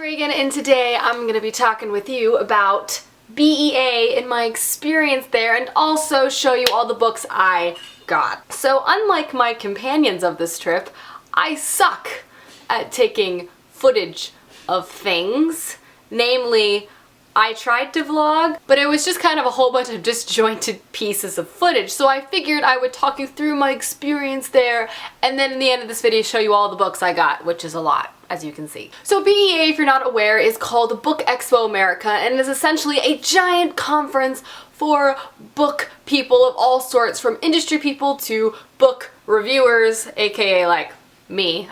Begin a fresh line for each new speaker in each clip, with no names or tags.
Reagan, and today I'm going to be talking with you about BEA and my experience there, and also show you all the books I got. So unlike my companions of this trip, I suck at taking footage of things. Namely, I tried to vlog, but it was just kind of a whole bunch of disjointed pieces of footage, so I figured I would talk you through my experience there, and then in the end of this video show you all the books I got, which is a lot, as you can see. So BEA, if you're not aware, is called Book Expo America, and is essentially a giant conference for book people of all sorts, from industry people to book reviewers, aka like me.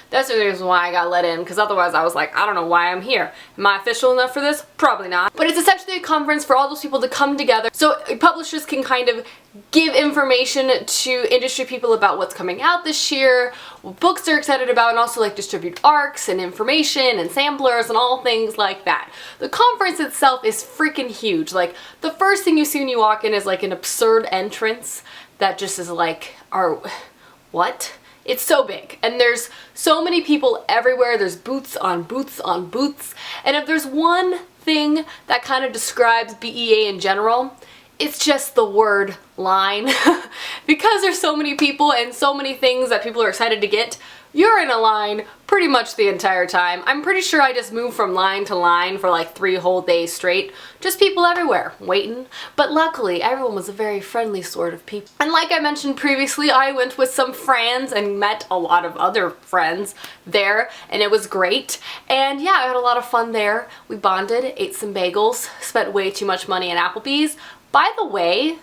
That's the reason why I got let in, because otherwise I was like, I don't know why I'm here. Am I official enough for this? Probably not. But it's essentially a conference for all those people to come together so publishers can kind of give information to industry people about what's coming out this year, what books they're excited about, and also like distribute ARCs and information and samplers and all things like that. The conference itself is freaking huge. Like, the first thing you see when you walk in is like an absurd entrance that just is like, what? It's so big, and there's so many people everywhere. There's booths on booths on booths, and if there's one thing that kind of describes BEA in general, it's just the word line. Because there's so many people and so many things that people are excited to get, you're in a line pretty much the entire time. I'm pretty sure I just moved from line to line for like 3 whole days straight. Just people everywhere, waiting. But luckily, everyone was a very friendly sort of people. And like I mentioned previously, I went with some friends and met a lot of other friends there, and it was great. And yeah, I had a lot of fun there. We bonded, ate some bagels, spent way too much money at Applebee's. By the way,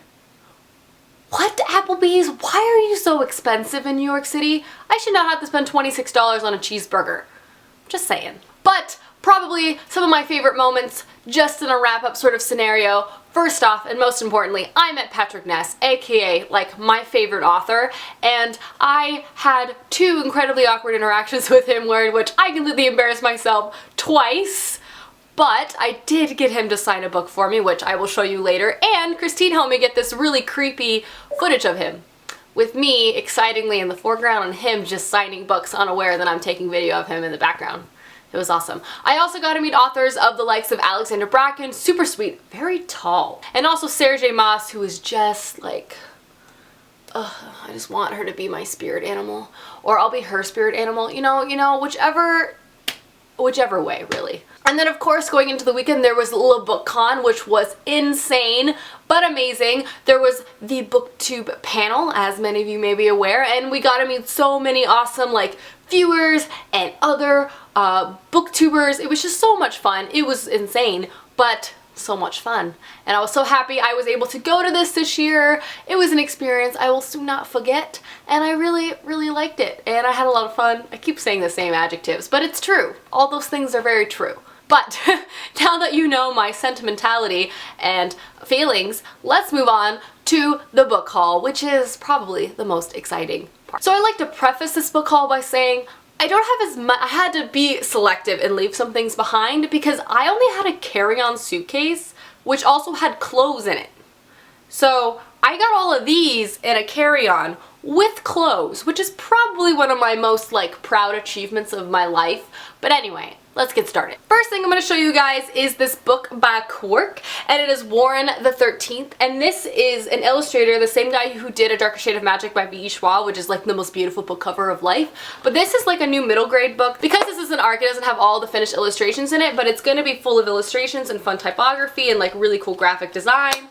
what? Applebee's? Why are you so expensive in New York City? I should not have to spend $26 on a cheeseburger. Just saying. But probably some of my favorite moments, just in a wrap-up sort of scenario. First off, and most importantly, I met Patrick Ness, aka like my favorite author, and I had 2 incredibly awkward interactions with him in which I completely embarrassed myself twice. But I did get him to sign a book for me, which I will show you later, and Christine helped me get this really creepy footage of him, with me excitingly in the foreground and him just signing books unaware that I'm taking video of him in the background. It was awesome. I also got to meet authors of the likes of Alexander Bracken, super sweet, very tall, and also Sarah J. Maas, who is just like, I just want her to be my spirit animal, or I'll be her spirit animal, you know, whichever way, really. And then of course, going into the weekend, there was La Book Con, which was insane, but amazing. There was the Booktube Panel, as many of you may be aware, and we got to meet so many awesome, like, viewers and other booktubers. It was just so much fun. It was insane, but so much fun. And I was so happy I was able to go to this year. It was an experience I will soon not forget, and I really, really liked it. And I had a lot of fun. I keep saying the same adjectives, but it's true. All those things are very true. But now that you know my sentimentality and feelings, let's move on to the book haul, which is probably the most exciting part. So I like to preface this book haul by saying I don't have as much. I had to be selective and leave some things behind because I only had a carry-on suitcase, which also had clothes in it. So I got all of these in a carry-on with clothes, which is probably one of my most like proud achievements of my life. But anyway, let's get started. First thing I'm going to show you guys is this book by Quirk, and it is Warren the 13th, and this is an illustrator, the same guy who did A Darker Shade of Magic by B.E. Schwab, which is like the most beautiful book cover of life. But this is like a new middle grade book. Because this is an ARC, it doesn't have all the finished illustrations in it, but it's going to be full of illustrations and fun typography and like really cool graphic design.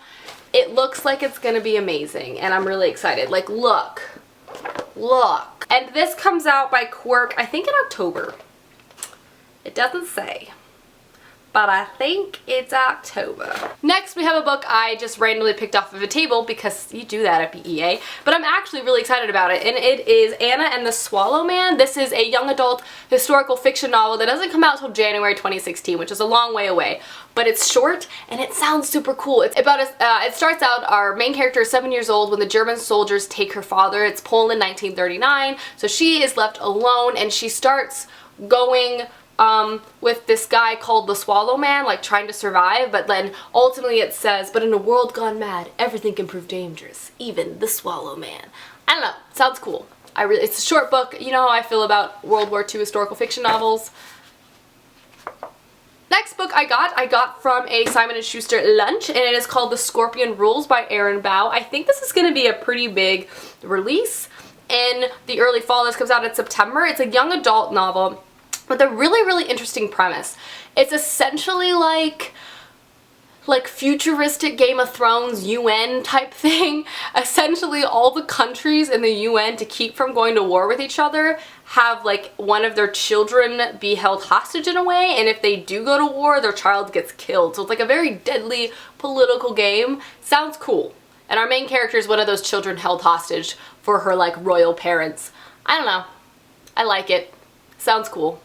It looks like it's going to be amazing, and I'm really excited. Like, look. And this comes out by Quirk, I think in October. It doesn't say, but I think it's October. Next, we have a book I just randomly picked off of a table because you do that at BEA, but I'm actually really excited about it, and it is Anna and the Swallow Man. This is a young adult historical fiction novel that doesn't come out until January 2016, which is a long way away, but it's short and it sounds super cool. It's about it starts out, our main character is 7 years old when the German soldiers take her father. It's Poland 1939, so she is left alone, and she starts going with this guy called the Swallow Man, like trying to survive, but then ultimately it says, but in a world gone mad, everything can prove dangerous, even the Swallow Man. I don't know, sounds cool. It's a short book. You know how I feel about World War II historical fiction novels. I got from a Simon & Schuster lunch, and it is called The Scorpion Rules by Erin Bow. I think this is going to be a pretty big release in the early fall. This comes out in September. It's a young adult novel with a really, really interesting premise. It's essentially like futuristic Game of Thrones UN type thing. Essentially all the countries in the UN, to keep from going to war with each other, have like one of their children be held hostage in a way, and if they do go to war, their child gets killed. So it's like a very deadly political game. Sounds cool. And our main character is one of those children held hostage for her like royal parents. I don't know. I like it. Sounds cool.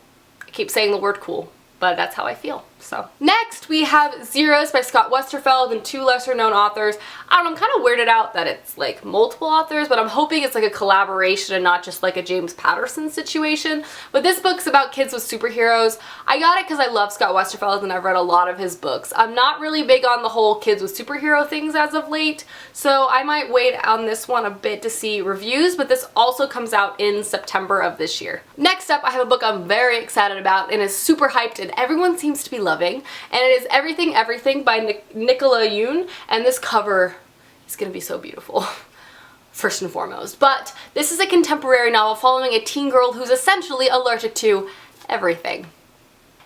I keep saying the word cool, but that's how I feel. So next we have Zeros by Scott Westerfeld and 2 lesser known authors. I don't know, I'm kind of weirded out that it's like multiple authors, but I'm hoping it's like a collaboration and not just like a James Patterson situation. But this book's about kids with superheroes. I got it because I love Scott Westerfeld and I've read a lot of his books. I'm not really big on the whole kids with superhero things as of late, so I might wait on this one a bit to see reviews, but this also comes out in September of this year. Next up, I have a book I'm very excited about and is super hyped and everyone seems to be loving, and it is Everything Everything by Nicola Yoon, and this cover is going to be so beautiful, first and foremost. But this is a contemporary novel following a teen girl who's essentially allergic to everything.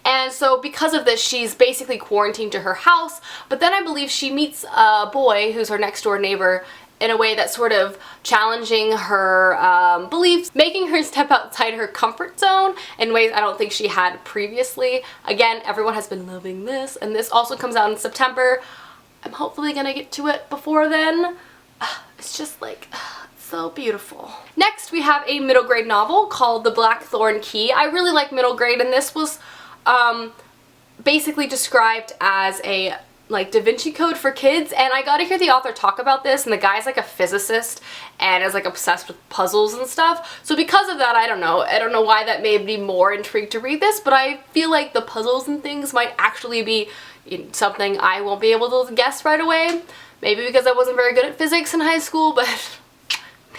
And so because of this, she's basically quarantined to her house, but then I believe she meets a boy who's her next door neighbor in a way that's sort of challenging her beliefs, making her step outside her comfort zone in ways I don't think she had previously. Again, everyone has been loving this, and this also comes out in September. I'm hopefully gonna get to it before then. It's just like, so beautiful. Next, we have a middle grade novel called The Black Thorn Key. I really like middle grade, and this was basically described as a like Da Vinci Code for kids, and I got to hear the author talk about this, and the guy's like a physicist and is like obsessed with puzzles and stuff. So because of that, I don't know why that made me more intrigued to read this, but I feel like the puzzles and things might actually be something I won't be able to guess right away. Maybe because I wasn't very good at physics in high school, but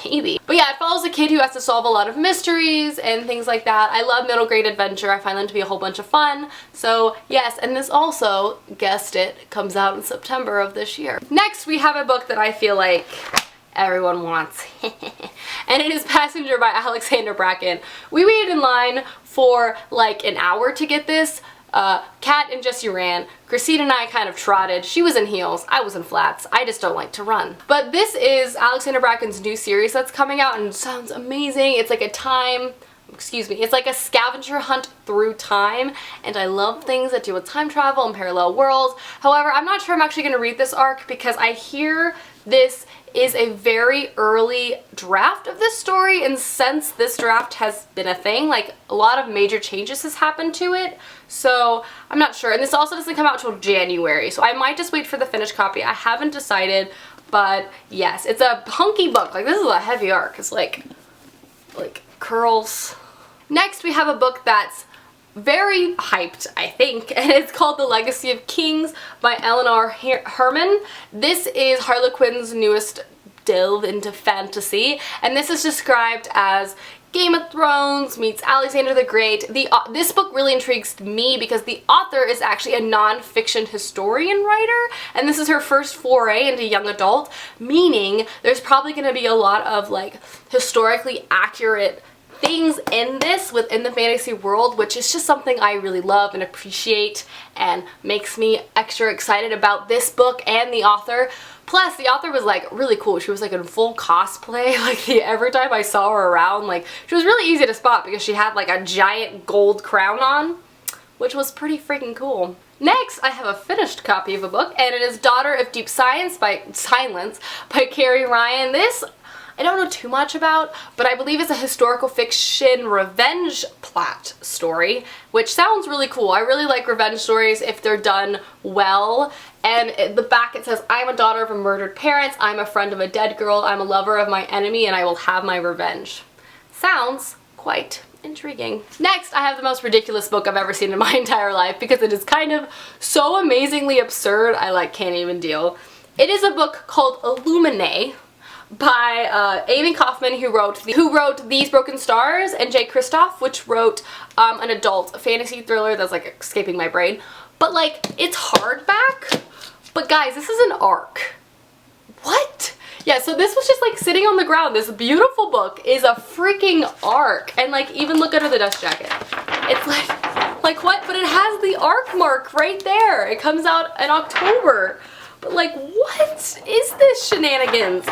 maybe. But yeah, it follows a kid who has to solve a lot of mysteries and things like that. I love middle grade adventure. I find them to be a whole bunch of fun. So yes, and this also, guessed it, comes out in September of this year. Next, we have a book that I feel like everyone wants. And it is Passenger by Alexander Bracken. We waited in line for like an hour to get this. Kat and Jessie ran. Christine and I kind of trotted. She was in heels. I was in flats. I just don't like to run. But this is Alexander Bracken's new series that's coming out and it sounds amazing. It's like it's like a scavenger hunt through time, and I love things that do with time travel and parallel worlds. However, I'm not sure I'm actually going to read this arc because I hear this is a very early draft of this story, and since this draft has been a thing, like a lot of major changes has happened to it, so I'm not sure. And this also doesn't come out till January, so I might just wait for the finished copy. I haven't decided, but yes, it's a hunky book. Like, this is a heavy arc. It's like curls. Next, we have a book that's very hyped, I think, and it's called The Legacy of Kings by Eleanor Herman. This is Harlequin's newest delve into fantasy, and this is described as Game of Thrones meets Alexander the Great. This book really intrigues me because the author is actually a non-fiction historian writer, and this is her first foray into young adult, meaning there's probably going to be a lot of like historically accurate things in this within the fantasy world, which is just something I really love and appreciate and makes me extra excited about this book and the author. Plus, the author was like really cool. She was like in full cosplay. Like every time I saw her around, like she was really easy to spot because she had like a giant gold crown on, which was pretty freaking cool. Next, I have a finished copy of a book, and it is Daughter of Deep Silence by Carrie Ryan. This I don't know too much about, but I believe it's a historical fiction revenge plot story, which sounds really cool. I really like revenge stories if they're done well. And at the back it says, I'm a daughter of a murdered parents, I'm a friend of a dead girl, I'm a lover of my enemy, and I will have my revenge. Sounds quite intriguing. Next, I have the most ridiculous book I've ever seen in my entire life because it is kind of so amazingly absurd, I like can't even deal. It is a book called Illuminae by Amie Kaufman, who wrote These Broken Stars, and Jay Kristoff, which wrote an adult fantasy thriller that's like escaping my brain. But like, it's hardback. But guys, this is an arc. What? Yeah, so this was just like sitting on the ground. This beautiful book is a freaking arc. And like, even look under the dust jacket. It's like what? But it has the arc mark right there. It comes out in October. But like, what is this shenanigans?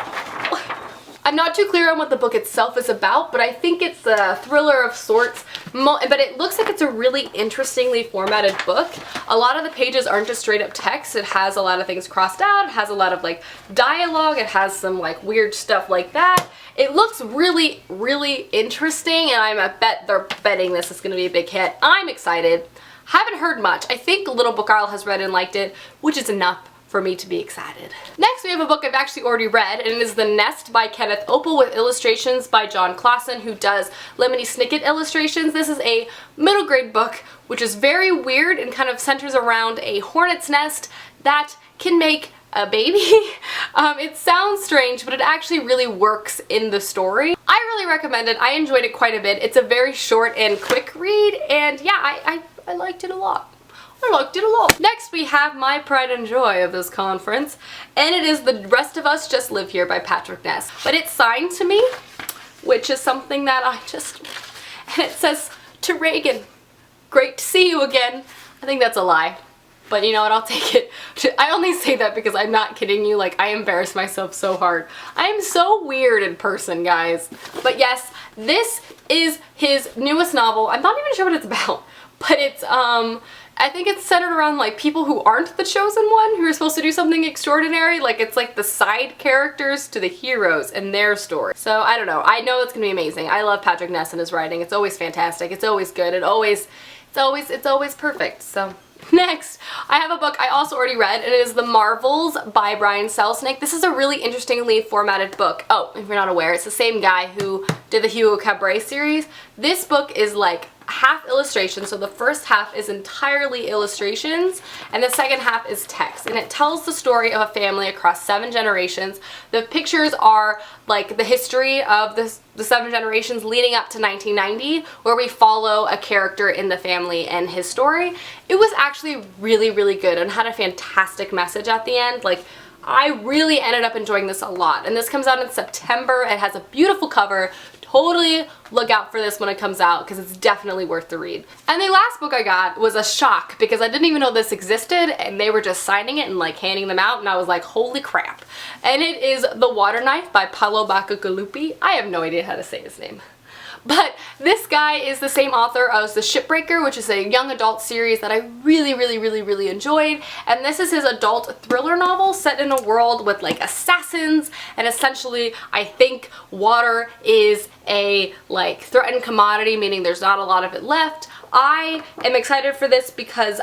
I'm not too clear on what the book itself is about, but I think it's a thriller of sorts. But it looks like it's a really interestingly formatted book. A lot of the pages aren't just straight up text. It has a lot of things crossed out. It has a lot of like dialogue. It has some like weird stuff like that. It looks really, really interesting, and I bet they're betting this is going to be a big hit. I'm excited. Haven't heard much. I think Little Book Isle has read and liked it, which is enough for me to be excited. Next, we have a book I've actually already read, and it is The Nest by Kenneth Oppel with illustrations by John Clausen, who does Lemony Snicket illustrations. This is a middle grade book, which is very weird and kind of centers around a hornet's nest that can make a baby. It sounds strange, but it actually really works in the story. I really recommend it. I enjoyed it quite a bit. It's a very short and quick read, and yeah, I liked it a lot. I liked it a lot. Next, we have my pride and joy of this conference, and it is The Rest of Us Just Live Here by Patrick Ness. But it's signed to me, which is something that and it says, to Reagan, great to see you again. I think that's a lie, but you know what, I'll take it. I only say that because I'm not kidding you, like I embarrass myself so hard. I am so weird in person, guys. But yes, this is his newest novel. I'm not even sure what it's about, but it's, I think it's centered around like people who aren't the chosen one, who are supposed to do something extraordinary. Like it's like the side characters to the heroes and their story. So I don't know. I know it's gonna be amazing. I love Patrick Ness and his writing. It's always fantastic. It's always good. It's always perfect. So next, I have a book I also already read, and it is The Marvels by Brian Selznick. This is a really interestingly formatted book. Oh, if you're not aware, it's the same guy who did the Hugo Cabret series. This book is like half illustration, so the first half is entirely illustrations and the second half is text, and it tells the story of a family across 7 generations. The pictures are like the history of the 7 generations leading up to 1990, where we follow a character in the family and his story. It was actually really, really good and had a fantastic message at the end. Like, I really ended up enjoying this a lot, and this comes out in September. It has a beautiful cover. Totally look out for this when it comes out because it's definitely worth the read. And the last book I got was a shock because I didn't even know this existed, and they were just signing it and like handing them out, and I was like, holy crap. And it is The Water Knife by Paolo Bacigalupi. I have no idea how to say his name. But this guy is the same author as The Shipbreaker, which is a young adult series that I really enjoyed. And this is his adult thriller novel set in a world with like assassins, and essentially I think water is a like threatened commodity, meaning there's not a lot of it left. I am excited for this because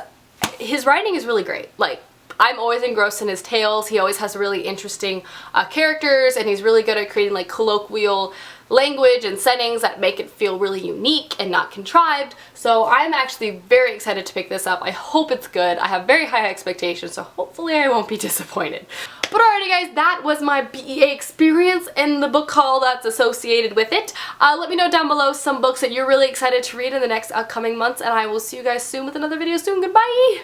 his writing is really great. Like, I'm always engrossed in his tales. He always has really interesting characters, and he's really good at creating like colloquial language and settings that make it feel really unique and not contrived. So I'm actually very excited to pick this up. I hope it's good. I have very high expectations, so hopefully I won't be disappointed. But alrighty guys, that was my BEA experience and the book haul that's associated with it. Let me know down below some books that you're really excited to read in the next upcoming months, and I will see you guys soon with another video soon. Goodbye!